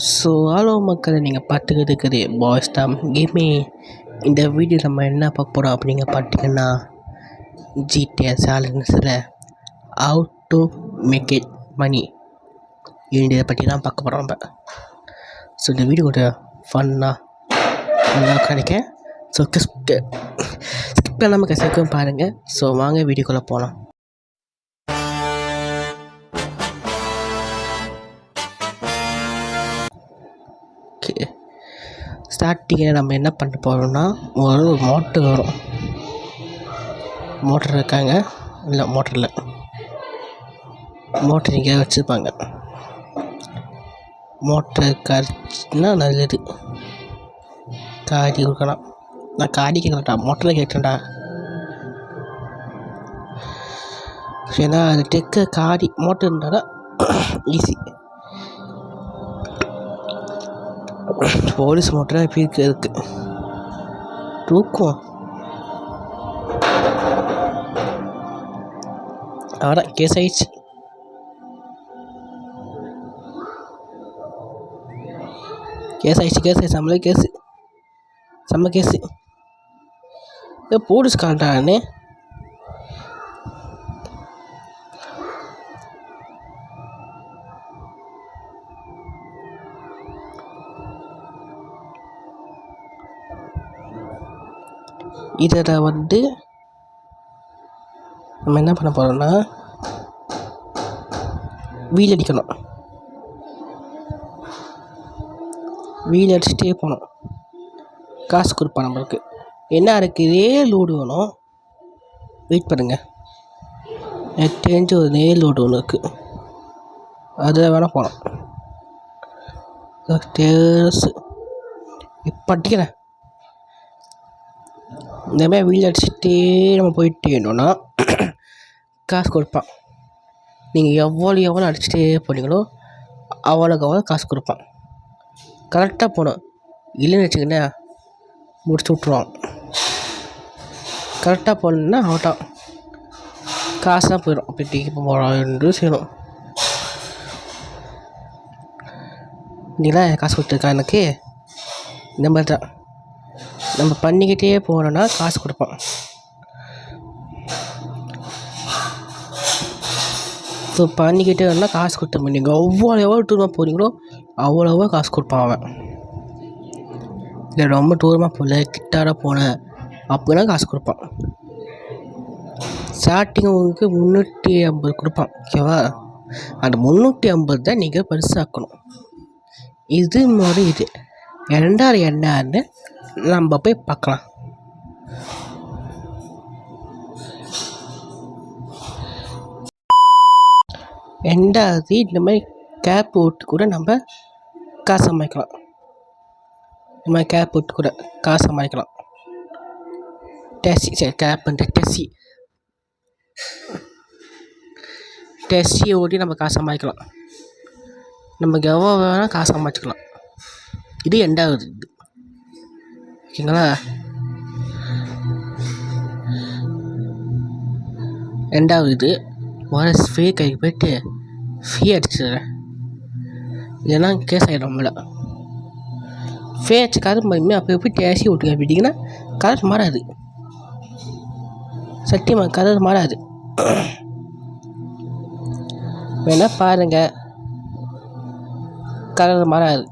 So hello மக்களை, நீங்கள் பார்த்துக்கிட்டு இருக்குது பாய்ஸ் டம் கேமிங். இந்த வீடியோ நம்ம என்ன பார்க்க போகிறோம் அப்படிங்க பார்த்தீங்கன்னா, GTA சேலன்ஸில் how to make it money இதை பற்றி தான் பார்க்க போகிறோம் நம்ம. ஸோ இந்த வீடியோ ஒரு ஃபன்னாக கிடைக்கும். ஸோ ஸ்கிப் பண்ணாமல் கசிக்கும் பாருங்கள். ஸோ வாங்க வீடியோக்குள்ளே போகலாம். ஓகே, ஸ்டார்டிங்கில் நம்ம என்ன பண்ண போகிறோம்னா, ஒரு மோட்டர் வரும். மோட்டர் இருக்காங்க, இல்லை மோட்டர் இல்லை, மோட்டர் இங்கே வச்சுருப்பாங்க. மோட்டர் காய்ச்சின்னா நல்லது, காடி கொடுக்கலாம். நான் காடி கேட்கலட்டா, மோட்டரில் கேட்டேன்டா. ஏன்னா அது டெக்க காடி மோட்டர் இருந்தால் தான் ஈஸி. போலீஸ் மோட்டராக இப்போ இருக்கு தூக்கம். அதான் கேஸ் ஆயிடுச்சு. நம்மளே கேஸு, செம்ம கேஸு. போலீஸ் காண்டானே. இதில் நம்ம என்ன பண்ண போகிறோம்னா, வீல் அடிக்கணும். வீல் அடிச்சுட்டே போகணும். காசு கொடுப்பான் நம்மளுக்கு. என்ன இருக்குது, லோடு வேணும். வெயிட் பண்ணுங்கள், எனக்கு தெரிஞ்ச ஒரு லோடு ஒன்று இருக்குது, அதில் வேணால் போகலாம். இப்போ அடிக்கிறேன். இந்த மாதிரி வீல் அடிச்சுட்டே நம்ம போயிட்டே இருந்தோம்னா காசு கொடுப்பான். நீங்கள் எவ்வளோ அடிச்சுட்டே போனீங்களோ அவ்வளோ காசு கொடுப்பான். கரெக்டாக போகணும், இல்லைன்னு வச்சுக்கண்ணே முடிச்சு விட்ருவான். கரெக்டாக போகணுன்னா அவ்வளோதான், காசு தான் போயிடும். அப்படி டீக்கு போகணும் செய்யணும். நீங்களாம் காசு கொடுத்துருக்கா எனக்கு. இந்த மாதிரி தான் நம்ம பண்ணிக்கிட்டே போனோன்னா காசு கொடுப்பான். ஸோ பண்ணிக்கிட்டே வரனா காசு கொடுத்த நீங்கள் எவ்வளோ தூரமாக போகிறீங்களோ அவ்வளோவா காசு கொடுப்பான் அவன். இல்லை ரொம்ப தூரமாக போகல, கிட்டார போனேன் அப்படின்னா காசு கொடுப்பான். ஸ்டார்டிங் உங்களுக்கு 350 கொடுப்பான். ஓகேவா, அந்த 350 தான் நீங்கள் பெருசாக்கணும். இது மாதிரி இது ரெண்டாவது என்னன்னு நம்ம போய் பார்க்கலாம். ரெண்டாவது இந்த மாதிரி கேப் போட்டு கூட நம்ம காசு சம்பாதிக்கலாம். இந்த மாதிரி கேப் போட்டு கூட காசு சம்பாதிக்கலாம். டேக்ஸி, சரி கேப் பண்ணுற டேக்ஸியை ஓட்டி நம்ம காசு சம்பாதிக்கலாம். நமக்கு எவ்வளோ வேணால் காசு சம்பாதிச்சிக்கலாம். இது ரெண்டாவது இது, ஓகேங்களா. ரெண்டாவது இது ஃபே கைக்கு போய்ட்டு ஃபீ அடிச்சிடுறேன், இல்லைன்னா கேஸ் ஆகிடும் நம்மள. ஃபே அடிச்சு கலர் மாறிமே அப்போ போய் டேசி ஓட்டுங்க விட்டிங்கன்னா கலர் மாறாது. சத்தியமாக கலர் மாறாது. வேணா பாருங்கள், கலர் மாறாது.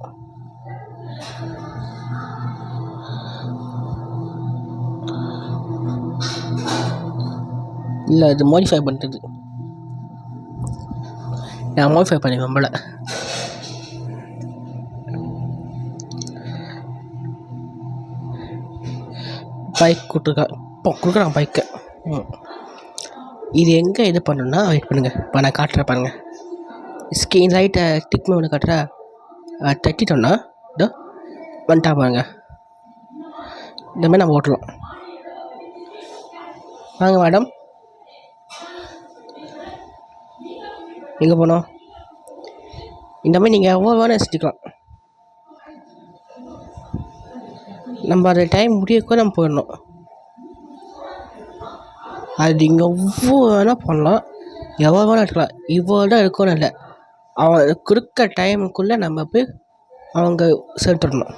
இல்லை அது மாடிஃபை பண்ணுறது. நான் மாடிஃபை பண்ணி நம்மள பைக் கொடுக்குறான் பைக்கை. இது எங்கே இது பண்ணணுன்னா வெயிட் பண்ணுங்கள், இப்போ நான் காட்டுறேன் பாருங்கள். ஸ்க்ரீன் ரைட்டை டிக் ஒன்று காட்டுறா, தட்டிட்டோன்னா இதோ வந்துட்டா பாருங்க. இந்த மாதிரி நம்ம ஓட்டலாம். வாங்க மேடம், எங்கே போனோம்? இந்த மாதிரி நீங்கள் எவ்வளோ வேணால் வச்சுக்கலாம். நம்ம அது டைம் முடியக்கூட நம்ம போயிடணும். அது நீங்கள் எவ்வளோ வேணால் பண்ணலாம், எவ்வளோ வேணால் எடுக்கலாம். இவ்வளோ தான் எடுக்கணும் இல்லை, அவன் கொடுக்க டைமுக்குள்ளே நம்ம போய் அவங்க சேர்த்துடணும்.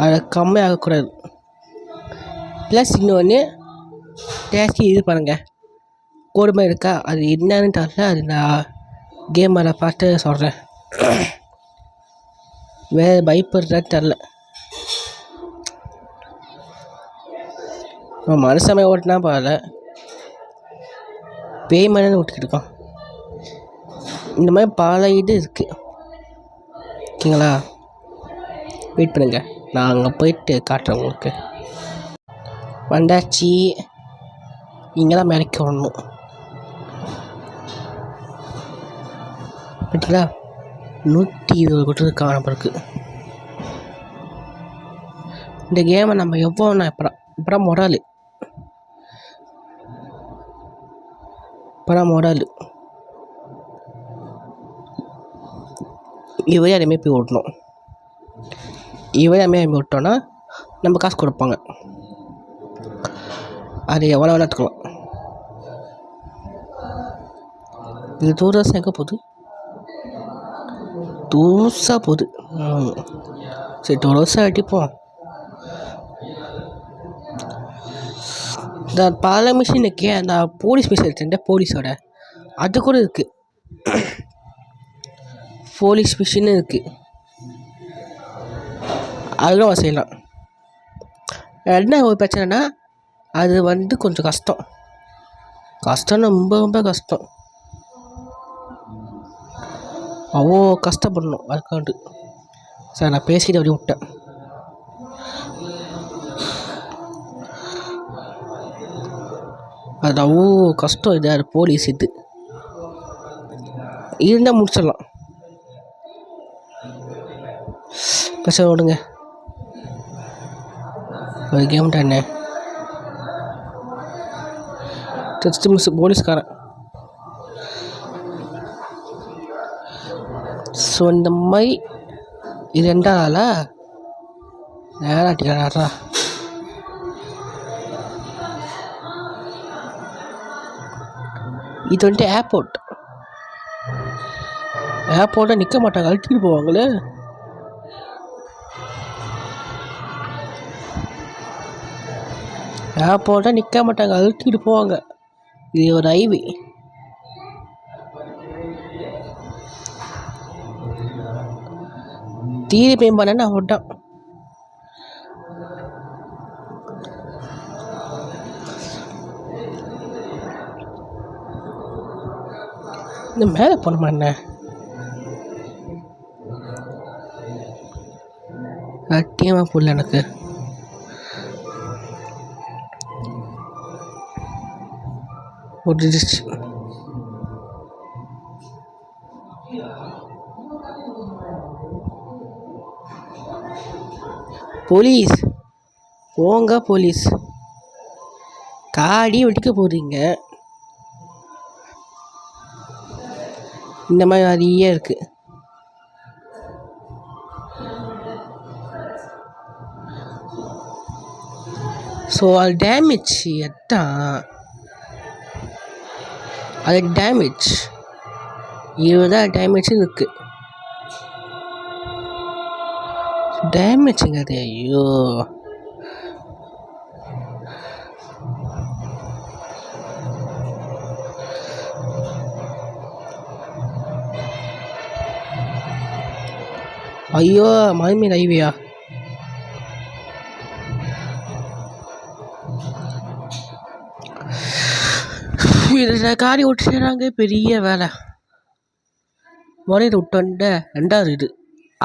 அதை கம்மியாகக்கூடாது. ப்ளஸ் இன்னொன்று டேஸ்டி இது பாருங்கள், கோதுமை இருக்கா, அது என்னன்னு தெரியல. அது நான் கேமில் பார்த்து சொல்கிறேன். வேறு பயப்படுறதுன்னு தெரில. மனுஷமே ஓட்டினா பரவாயில்ல, பேய் மனு ஓட்டிக்கிட்டு இருக்கோம். இந்த மாதிரி பல இது இருக்குது. ஓகேங்களா, வெயிட் பண்ணுங்க, நான் அங்கே போயிட்டு காட்டுறேன் உங்களுக்கு. வந்தாச்சு, இங்கே தான் மேலைக்கு வரணும். பார்த்தீங்களா, 120 கொட்டு காணப்பருக்கு. இந்த கேமை நம்ம எவ்வளோண்ணா இப்போதான் மொடாலு இவரே அதேமாரி போய் ஓட்டணும். இவரே அதேமாரி விட்டோன்னா நம்ம காசு கொடுப்பாங்க. அது எவ்வளோ வேணா எடுத்துக்கலாம். இது தூரசம் எங்கே போகுது? தூசாக போகுது. சரி, தூரசாக அடிப்போம். இந்த பல மிஷின் இருக்கே, அந்த போலீஸ் மிஷின் இருக்குங்க, போலீஸோட அது கூட இருக்குது. போலீஸ் மிஷின்னு இருக்குது, அதுவும் செய்யலாம். என்ன ஒரு பிரச்சனைனா, அது கொஞ்சம் கஷ்டம், ரொம்ப ரொம்ப கஷ்டம். அவ்வளோ கஷ்டப்படணும் அதுக்காண்டு. சார், நான் பேசிட்டு அப்படி விட்டேன். அது அவ்வளோ கஷ்டம். இது அது போலீஸ் இது இருந்தால் முடிச்சிடலாம். பேச விடுங்க, ஒரு கேம் தானே. டெஸ்ட் மிஸ் போலீஸ்காரன். ஸோ இந்த மாதிரி இது 2 ஆளா நேராட்டிக்கிறாரா? இது ஏர்போர்ட்டை நிற்க மாட்டாங்க, அழுத்திட்டு போவாங்களே. ஏர்போர்ட்டை நிற்க மாட்டாங்க, அழுத்திட்டு போவாங்க. இது ஒரு ஹைவே. தீரி மேம்பானு அவட்டான். இந்த மேலே போனோமா என்ன? சத்தியமாக புரியல எனக்கு. ஒரு போலீஸ் போங்க, போலீஸ் காடி வெடிக்க போகிறீங்க. இந்த மாதிரி நிறைய இருக்குது. ஸோ அது டேமேஜ் அது டேமேஜ் 20 டேமேஜ் இருக்குது. டேமேஜுங்க அது. ஐயோ, ஐயோ, மறுபடியும் ஹைவேயா? இதில் காரி விட்டுறாங்க, பெரிய வேலை. முதல்ல விட்டு 2வது இது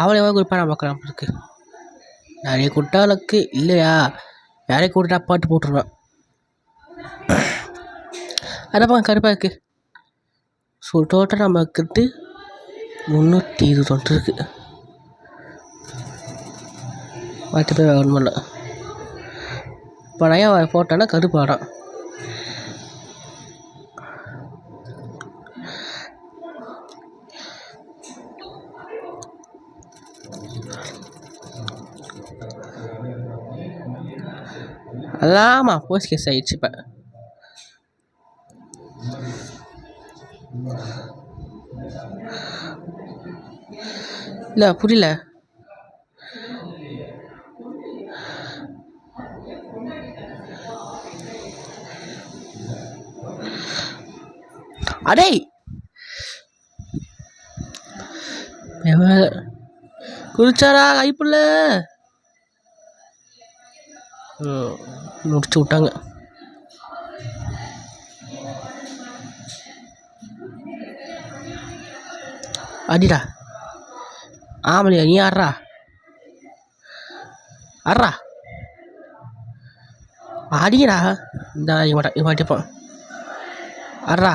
அவளை எவ்வளோ கொடுப்பா நான் பார்க்குறேன். இருக்கு நிறைய குட்டாளுக்கு இல்லையா, யாரையும் கூட்டா பாட்டு போட்டுருவேன். அதப்பா கருப்பாக இருக்குது. ஸோ டோட்டல் நமக்கு 320 இருக்குது. மற்ற பேர் ஒன்றும் இல்லை. இப்போ நான் போட்டேன்னா கருப்பாடம். அதாம்மா போஸ்ட் கேஸ் ஆகிடுச்சு. இப்போ இல்லை புரியல. அடே குதிச்சாரா கைப்புள்ள. முடிச்சு விட்டாங்க. அடிடா ஆமலியா நீ ஆடுறா ஆடுறா அடிக்கடா. இந்த இவட்டிப்பான் ஆடுறா.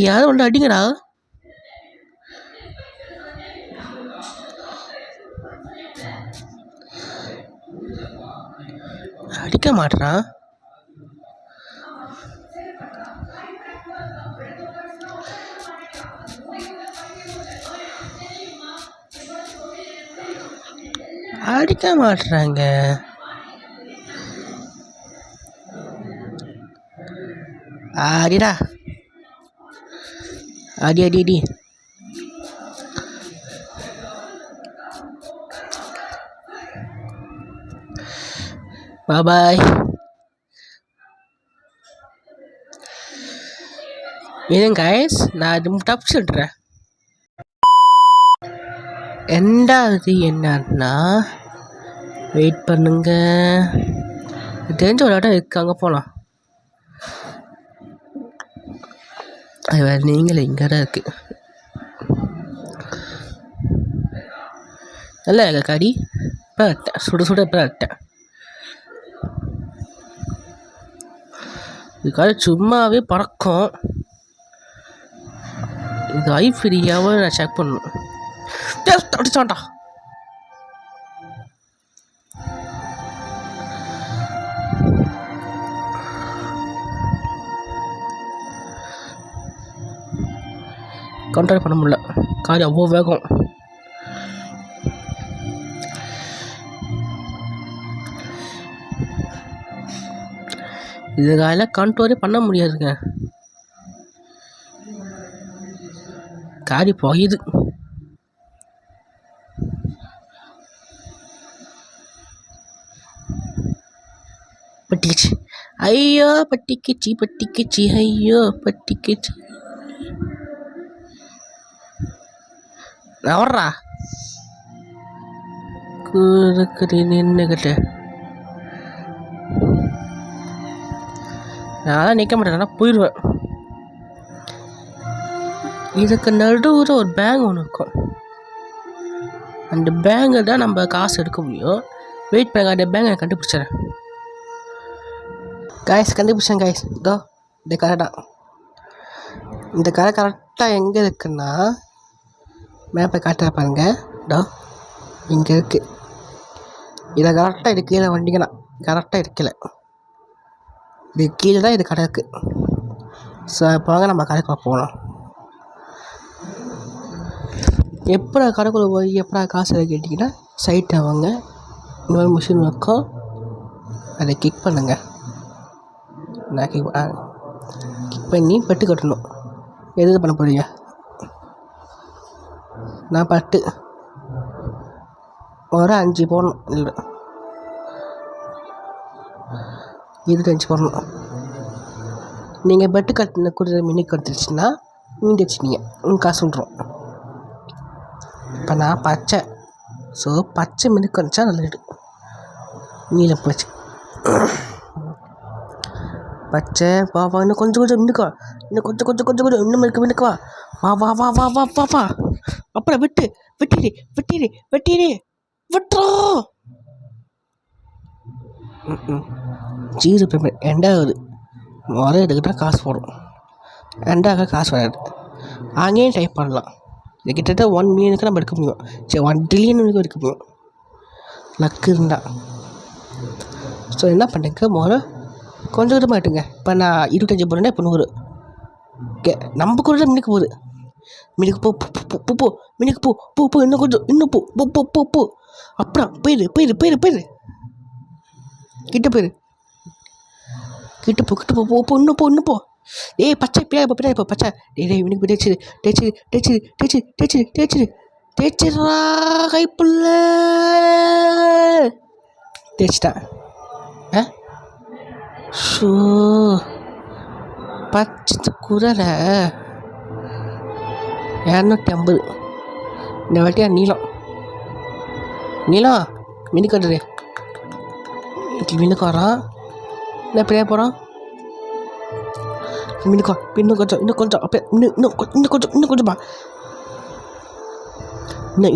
யாரும் ஒன்று அடிங்கடா. அடிக்க மாட்டேறான். அடிக்க மாட்டுறாங்க. அடிடா அடி அடி அடி. பாய் ஏன் கைஸ், நான் இது டப் சொல்கிறேன். ரெண்டாவது என்னன்னா வெயிட் பண்ணுங்க, தெரிஞ்ச ஒரு இடம் இருக்கு, அங்கே போகலாம். அது வேறு நீங்களே இங்கே தான் இருக்கு. நல்லா இருக்கா கறி? இப்போ சுட சுட இப்போ இதுக்காக சும்மாவே பறக்கும். இது ஐ ஃப்ரீயாகவும் நான் செக் பண்ணணும். அடிச்சான்டா. கண்ட்ரோல் பண்ண முடியல, காரி அவ்வளோ வேகம். இதுக்காக கண்ட்ரோலே பண்ண முடியாதுங்க, காரி போயுது. பட்டிக்கிச்சு, ஐயோ பட்டிக்கிச்சு பட்டிக்கிச்சு, ஐயோ பட்டிக்கிச்சு. நவர்றா கூறுக்குது நின்றுக்கிட்டு. நான் நிற்க மாட்டேன், போயிடுவேன். இதுக்கு நடுவில் ஒரு பேங்க் ஒன்று இருக்கும், அந்த பேங்கை தான் நம்ம காசு எடுக்க முடியும். வெயிட் பண்ணுங்க, அந்த பேங்கை நான் கண்டுபிடிச்சிடறேன். காய்ஸ் கண்டுபிடிச்சேன் காய்ஸ். இதோ இந்த கடை தான். இந்த கடை கரெக்டாக எங்கே இருக்குன்னா, மேப்பை காட்டுற பாருங்க, இதோ இங்கே இருக்குது. இதை கரெக்டாக இது கீழே வண்டிங்கன்னா கரெக்டாக இருக்கல, இது கீழே தான் இது கடை இருக்குது. ஸோ இப்போ வாங்க நம்ம கடைக்குள்ள போகலாம். எப்படா கடைக்குள்ள போய் எப்படா காசு கேட்டிங்கன்னா, சைட்டை வாங்க, இன்னொரு மிஷின் இருக்கும், அதை கிளிக் பண்ணுங்கள். நான் கிளிக் பண்ணி பட்டு கட்டணும். எது பண்ண போறீங்க? நான் பட்டு ஒரு 5 போடணும், இல்லை 25 போடணும். நீங்கள் பெட்டு கட்டின கொடுத்த மினிக்கு கொடுத்துருச்சுன்னா நீங்கள் வச்சுனீங்க, காசு விட்றோம். இப்போ நான் பச்சை, ஸோ பச்சை மினுக்கு வந்துச்சா நல்லது. நீல போச்சு பச்சை. வா வா, இன்னும் கொஞ்சம் கொஞ்சம் மின்னுக்குவா, இன்னும் கொஞ்சம் கொஞ்சம் கொஞ்சம் கொஞ்சம் இன்னும் மினுக்குவா. வா வா வா வா வா வா வா. அப்புறம் வெட்டு, வெட்டிடு வெட்டிடு வெட்டிடு வெட்டுறா. 0 பேமெண்ட். ரெண்டாவது முறை எடுக்கிட்டால் காசு போடும், ரெண்டாவது காசு வராது. அங்கேயும் டைப் பண்ணலாம். இது கிட்டத்தட்ட 1 மில்லியனுக்கு நம்ம எடுக்க முடியும். சரி, 1 ட்ரில்லியன் வரைக்கும் எடுக்க முடியும், லக்கு இருந்தால். ஸோ என்ன பண்ணுங்க, முறை கொஞ்சம் கொஞ்சமாக எடுங்க. இப்போ நான் 25 போடுறேன்னா இப்போ 100. நம்ம கூட மினுக்கு போகுது. மினுக்கு போ போ போ, மினுக்கு போ போ போ, இன்னும் கொஞ்சம், இன்னும் போ போ போ போ போ. அப்புறம் போயிரு போயிரு போயிரு போயிரு, கிட்ட போயிரு, கிட்ட போ கிட்ட போ போ போ, இன்னும் போ இன்னும் போ. ஏய் பச்சை பின்னாடி போ பச்சை. டேய் இவனுக்கு தேய்ச்சிரு தேய்ச்சிரு தேய்ச்சிரு தேய்ச்சிரு தேய்ச்சிரு தேய்ச்சிரு தேய்ச்சிரா கைப்புள்ள தேய்ச்சிட்டேன். ஷோ பச்சை குரலை 250. இந்த வாட்டியா நீளம் மினுக்கு வந்துடு. மினுக்கு வரான். என்ன பிள்ளையா போகிறான். மினுக்கு இன்னும் கொஞ்சம் அப்படியே இன்னும் கொஞ்சம்ப்பா.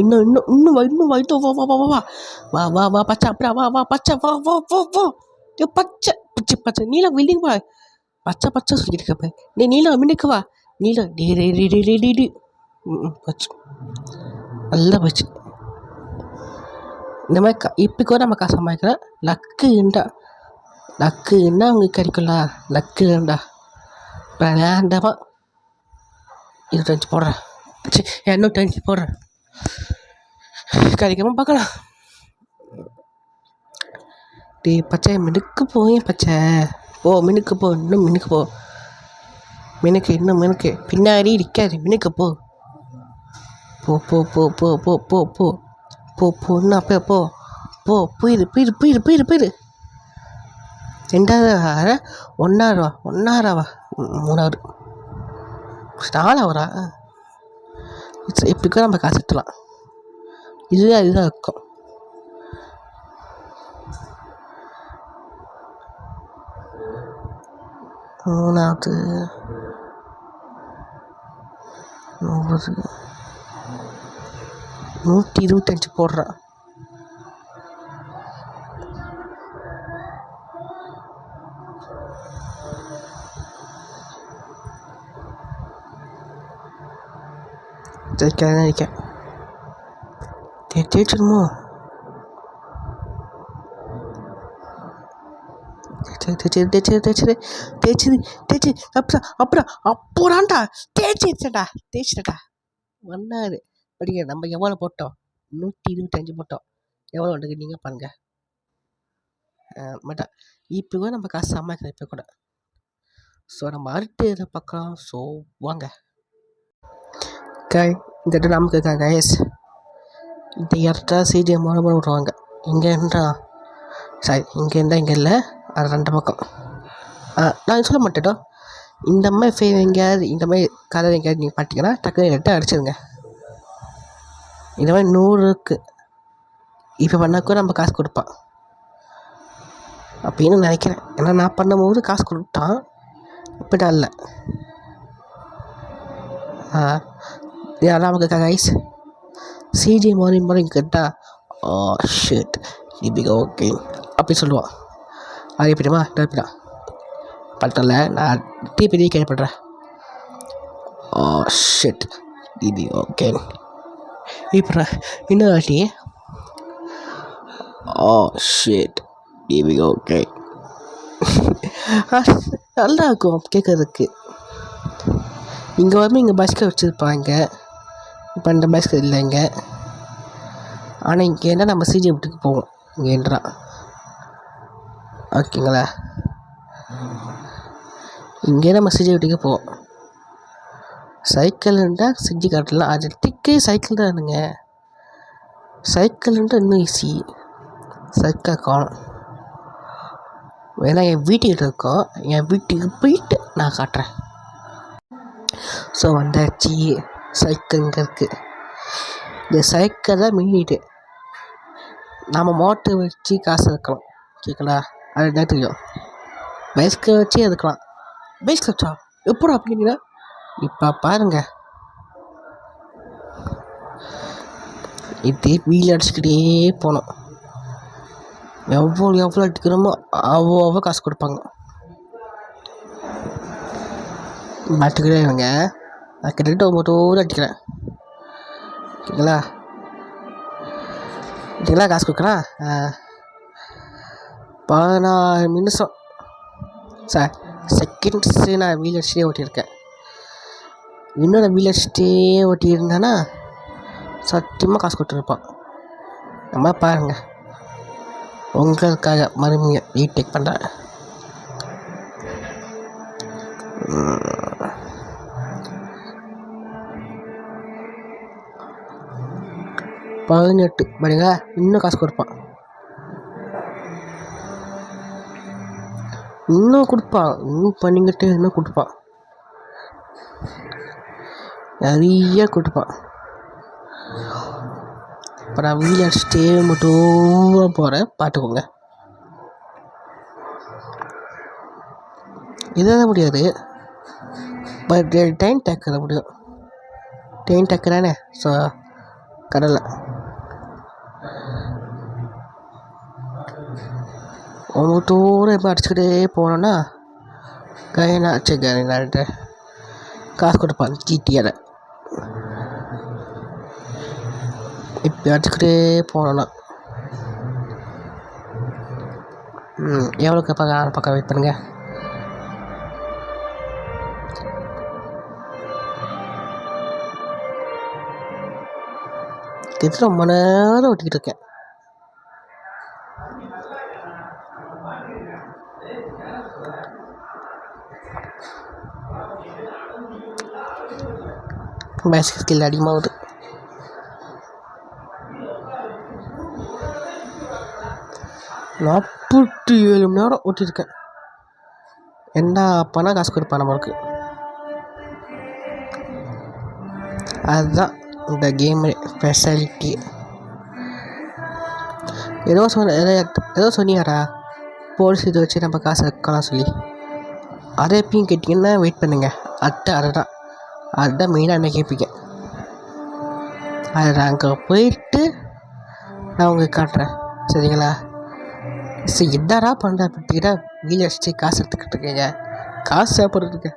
இன்னும் வா வா வா வா பச்சை அப்படியா வா பச்சை வா பச்சை பச்சை பச்சை நீலம் வில்லிங் வா பச்சை சொல்லிட்டு இருக்கப்ப நீ நீலம் மின்னுக்கு வா நீலம் டே பச்சு நல்லா போச்சு. இந்த மாதிரி இப்போ கூட நம்ம காசு சம்பாதிக்கிறோம். லக்குன்னா அவங்க கிடைக்கும்ல. லக்குண்டா வேண்டாமா 25 போடுறேன். சரி 225 போடுறேன். கிடைக்காம பார்க்கலாம். டே பச்சை மினுக்கு போய் பச்சை மினுக்கு போ இன்னும் மினுக்கு போ மினுக்கு பின்னாடி இருக்காது. மினுக்கு போ போ போ போ போ போ போ போ போ போன்னு அப்போ போயிரு 2வது 1,000 3வது 4 இப்படி கூட நம்ம காசு எடுத்துலாம். இதுதான் இருக்கும். மூணாவது 125 போடுறேன். நினைக்கிறேன் தேய்ச்சிடுமோ. தேய்ச்சி அப்புறான்டா தேய்ச்சிட்டா 1 hour படிங்க. நம்ம எவ்வளோ போட்டோம்? 125 போட்டோம். எவ்வளோ வந்துருக்கு நீங்கள் பாருங்க. மாட்டா இப்போ கூட நம்ம காசு சமாளிக்கிறோம் இப்போ கூட. ஸோ நம்ம அடுத்து இதை பார்க்கலாம். ஸோ வாங்க இந்த இடம் நமக்கு கைஸ். இந்த இடத்த சிஜிஎம் மூலம் விட்ருவாங்க. இங்கேன்றா சாரி இங்கே இல்லை. அது 2 பக்கம். நான் சொல்ல மாட்டேட்டோ. இந்த மாதிரி ஃபெயில் எங்கேயாவது இந்த மாதிரி கலர் எங்கேயாவது நீங்கள் பார்த்தீங்கன்னா டக்குனு ரெட்டை அடிச்சிடுங்க. இந்த மாதிரி 100 இருக்குது. இப்போ பண்ணாக்கூட நம்ம காசு கொடுப்பான் அப்படின்னு நினைக்கிறேன். ஏன்னா நான் பண்ணும்போது காசு கொடுத்தான். இப்படிதான் இல்லை. இதெல்லாம் நமக்கு கைஸ் சிஜி மார்னிங் கேட்டால் ஷிட் டிபிகா ஓகே அப்படி சொல்லுவான். அது எப்படிமா எப்படிதான் பட்டல நான் டிபி கேள்விப்படுறேன். ஷிட் டிபி ஓகே இப்போ இன்னொரு வாட்டி ஷிட் டிபி ஓகே நல்லா இருக்கும் கேட்கறதுக்கு. இங்கே வந்து இங்கே பஸ்கர் வச்சுருப்பாங்க. இப்போ அந்த பஸ்கர் இல்லைங்க. ஆனால் இங்கே என்ன நம்ம சிஜி வீட்டுக்கு போவோம் இங்கேன்றா ஓகேங்களா. இங்கே நம்ம சிஜி வீட்டுக்கு போவோம். சைக்கிள்ன்றா சிஜி காட்டலாம். அது டிக்கே சைக்கிள் தானுங்க. சைக்கிள்ன்றா இன்னும் ஈஸி. சைக்கிள் காணும் வேணா என் வீட்டுக்கிட்ட இருக்கோம். என் வீட்டுக்கு போயிட்டு நான் காட்டுறேன். ஸோ வந்தாச்சு சைக்கிள்ங்கிறதுக்கு. இந்த சைக்கிள் தான் மீனிட்டு நம்ம மோட்டர் வச்சு காசு எடுக்கலாம். ஓகேங்களா. அது என்ன தெரியும். பைஸ்கில் வச்சு எடுக்கலாம். பைஸ்கில் வச்சா எப்போ அப்படிங்கிற இப்போ பாருங்க. இதே வீல் அடிச்சுக்கிட்டே போனோம். எவ்வளோ அடிக்கிறோமோ அவ்வளோ காசு கொடுப்பாங்க. மாட்டுக்கிட்டே இவங்க நான் கிட்டத்தட்ட 9 அடிக்கிறேன். ஓகேங்களா காசு கொடுக்குறேன். 16 நிமிஷம் சார் செகண்ட்ஸு நான் வீல் அடிச்சுட்டே ஓட்டியிருக்கேன். இன்னும் நான் வீல் அடிச்சுட்டே ஓட்டியிருந்தேன்னா சத்தியமாக காசு கொடுத்துருப்பான். நம்ம பாருங்கள் உங்களுக்காக மறுபடியும் ரீடேக் பண்ணுறேன். பதினெட்டு பாருங்க, இன்னும் காசு கொடுப்பான், இன்னும் கொடுப்பான், இன்னும் பண்ணிக்கிட்டு இன்னும் கொடுப்பான், நிறைய கொடுப்பான். இப்போ நான் வீடியோ அடிச்சுட்டே மட்டும் போகிறேன், பார்த்துக்கோங்க. இதான் முடியாது, பட் டைம் டேக்கர் முடியும். டைம் டேக்கரானே ஸோ கடலை ஒன்று தூரம் இப்போ அடிச்சுக்கிட்டே போனோன்னா கைனாட்டு காசு கொடுப்பான் ஜிடிஆரை. இப்போ அடிச்சுக்கிட்டே போனோன்னா எவ்வளோக்கு பக்கம் வெயிட் பண்ணுங்க. கிட்ட ரொம்ப நேரம் ஓட்டிக்கிட்டு இருக்கேன். பேசிக் ஸ்கில் அதிகமாகுது. நான் 47 மணி நேரம் ஓட்டியிருக்கேன். என்ன பணம் காசு கொடுப்பான் நம்மளுக்கு. அதுதான் இந்த கேமு ஸ்பெஷாலிட்டி. ஏதோ சொன்னியாரா போலீஸ் இதை வச்சு நம்ம காசு வைக்கலாம் சொல்லி, அதை எப்பயும் கேட்டிங்கன்னா வெயிட் பண்ணுங்க. அதுதான் மெயினாக என்ன கேட்பீங்க. அதை நான் அங்கே போயிட்டு நான் உங்களுக்கு காட்டுறேன், சரிங்களா? சரி, என்னடா பண்ணுறேன் அப்படின்னா வீல் அடிச்சு காசு எடுத்துக்கிட்டு இருக்கீங்க. காசு சாப்பிட்றதுக்கு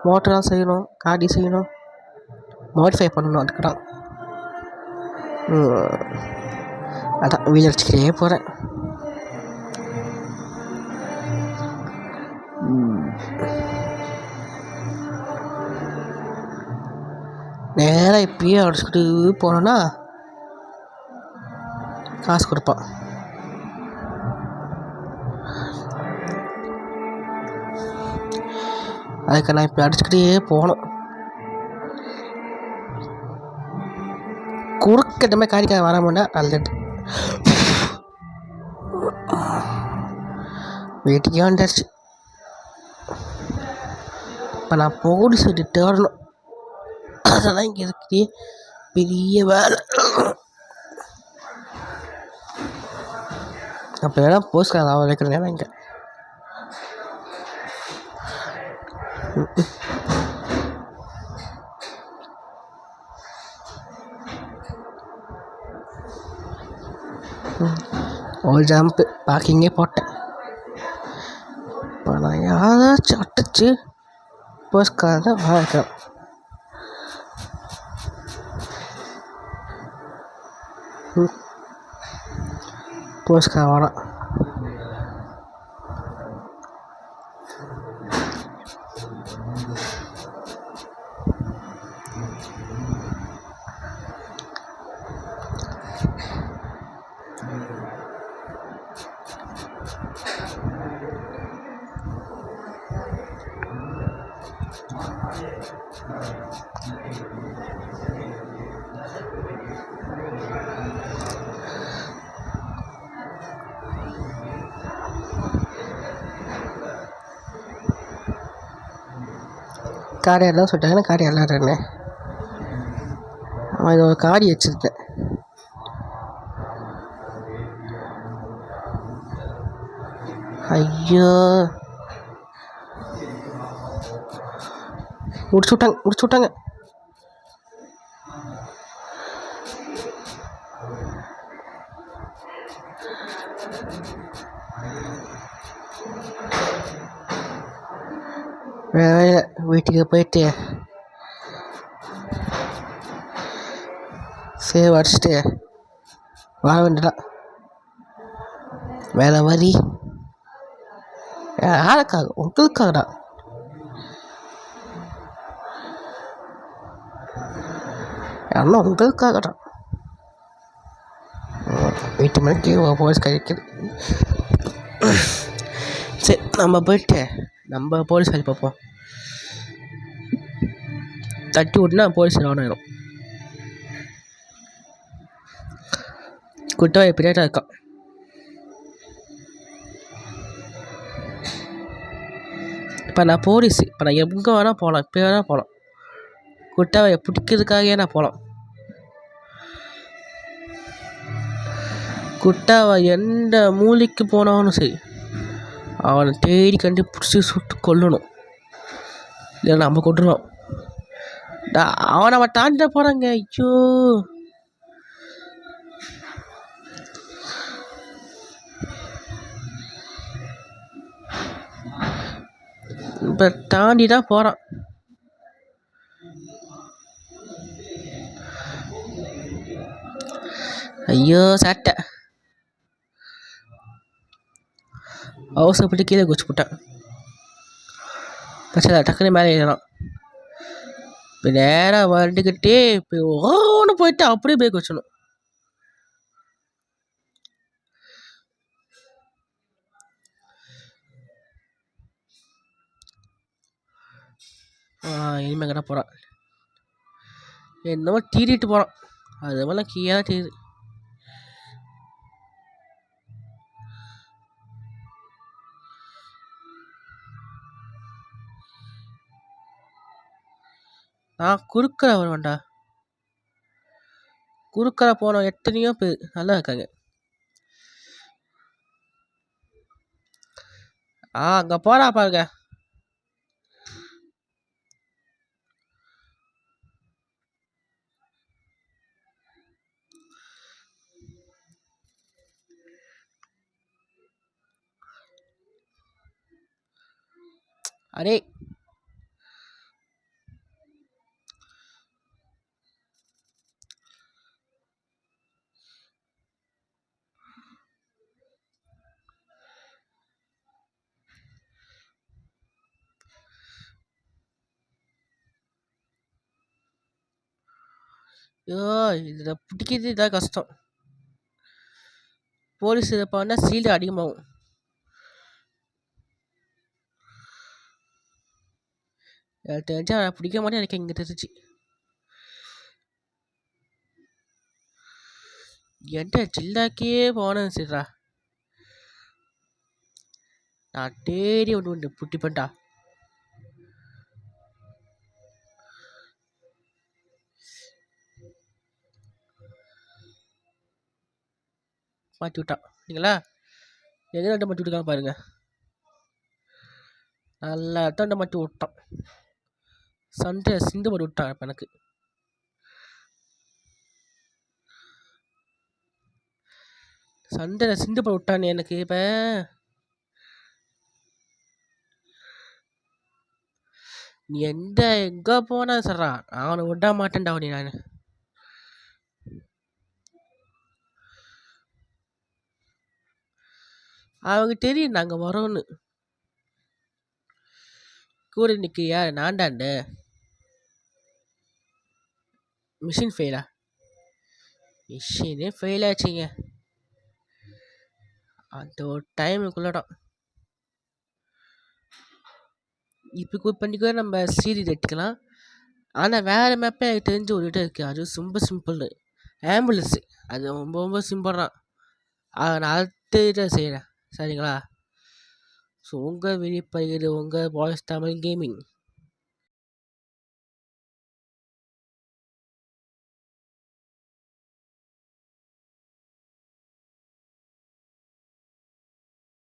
மோட்டரெலாம் செய்யணும், காடி செய்யணும், மாடிஃபை பண்ணணும். அதுக்கு தான் அதான் வீல் அடிச்சுக்கிட்டே போகிறேன். நேராக இப்பயே அடிச்சுக்கிட்டு போனோன்னா காசு கொடுப்பான். அதுக்கு நான் இப்போ அடிச்சுக்கிட்டே போகணும். குறுக்கிட்ட மாதிரி காரிக்காக வராமன்னா நல்லது. வீட்டுக்கே வந்துடுச்சு. இப்போ நான் போலீஸ் விட்டு வரணும். அதெல்லாம் இங்கே இருக்கிறே பெரிய வேலை. அப்போ எல்லாம் போஸ்ட்கார நான் வைக்கிற நேரம் இங்கே ஒரு ஜம்ப்பு பார்க்கிங்கே போட்டேன். இப்போ நான் யாராச்சும் அடிச்சு போஸ்ட்கார தான் வாங்கிக்கிறேன். போஸ்ட்கார வரான். காடி எல்லாம் சொல்லிட்டாங்கன்னா காடி எல்லாருன்னு அவன் இது ஒரு காடி வச்சுருக்கேன். ஐயோ, முடிச்சு விட்டாங்க. வீட்டுக்கு போயிட்டு சேவ் அடிச்சுட்டு வர வேண்டியதான். வேலை மாதிரி யாருக்காக? உங்களுக்காகடா. யாருன்னா உங்களுக்காகடா. வீட்டு மணிக்கு போலீஸ் கழிக்குது. சரி, நம்ம போயிட்டு நம்ம போலீஸ் கழி பார்ப்போம். தட்டி விட்டுனா போலீஸ் ஆன் ஆயிடும். குட்டவாய் பின்னாடி இருக்கான். இப்போ நான் போலீஸு, இப்போ நான் எங்கே வேணால் போகலாம், இப்போ வேணால் போகலாம். குட்டவாயை பிடிக்கிறதுக்காகவே நான் போகலாம். குட்டாவை எந்த மூலிக்கு போனாலும் சரி அவனை தேடி கண்டுபிடிச்சி சுட்டு கொல்லணும். இல்லை நம்ம கொண்டுருவோம். அவனை தாண்டிட போகிறாங்க. ஐயோ, இப்போ தாண்டி தான் போகிறான். ஐயோ சட்டை அவசரப்பட்டு கீழே குச்சி போட்டான். பச்சை டக்குன்னு மேலே ஏறலாம். இப்போ நேராக வந்துக்கிட்டே இப்போ ஓன்னு போயிட்டு அப்படியே பிரேக் வச்சணும். இனிமேல் கடை போகிறான். என்னமோ தீரிட்டு போகிறான். அது மாதிரிலாம் கீழே தீருது. நான் குறுக்கரை வருவேன்டா. குறுக்கரை போனோம் எத்தனையோ பேர் நல்லா இருக்காங்க. அங்கே போகிறா பாருங்க. அடே ஐயோ, இதில் பிடிக்கிறது இதான் கஷ்டம். போலீஸ் இதை பண்ணால் சீல்டு அதிகமாகும். எனக்கு தெரிஞ்சா பிடிக்க மாட்டேன். எனக்கு இங்கே தெரிஞ்சு என்கிட்ட ஜில்லாக்கே போனேன். சரிடா, நான் தேடி ஒன்று புட்டி பண்ணா. மாற்றி விட்டான். சரிங்களா, எங்கே ரெண்டு மாட்டி விட்டுக்காங்க பாருங்க. நல்லா தண்டை மாட்டி விட்டான். சண்டை சிந்து போட்டு விட்டான். இப்போ எனக்கு சண்டையில் சிந்து போட்டு விட்டானே எனக்கு. இப்போ நீ எங்கே போனா சொல்றா, அவனை விட மாட்டேன்டா. அவனி நான் அவங்க தெரியும் நாங்கள் வரோன்னு. கூட இன்னைக்கு யார் நான்டாண்டு மிஷின் ஃபெயிலா? மிஷினே ஃபெயில் ஆச்சுங்க. அந்த ஒரு டைமுக்குள்ளதான் இப்போ பண்ணிக்கோ நம்ம சீரீஸ் எடுத்துக்கலாம். ஆனால் வேறு மேப்பே எனக்கு தெரிஞ்ச ஒரு இடம் இருக்குது. அது ரொம்ப சிம்பிள். ஆம்புலன்ஸு அது ரொம்ப ரொம்ப சிம்பிள் தான். நான் அடுத்த இதை செய்கிறேன். சரிங்களா? ஸோ உங்கள் விழிப்பகிர் உங்கள் பாய்ஸ் தமிழ் கேமிங்.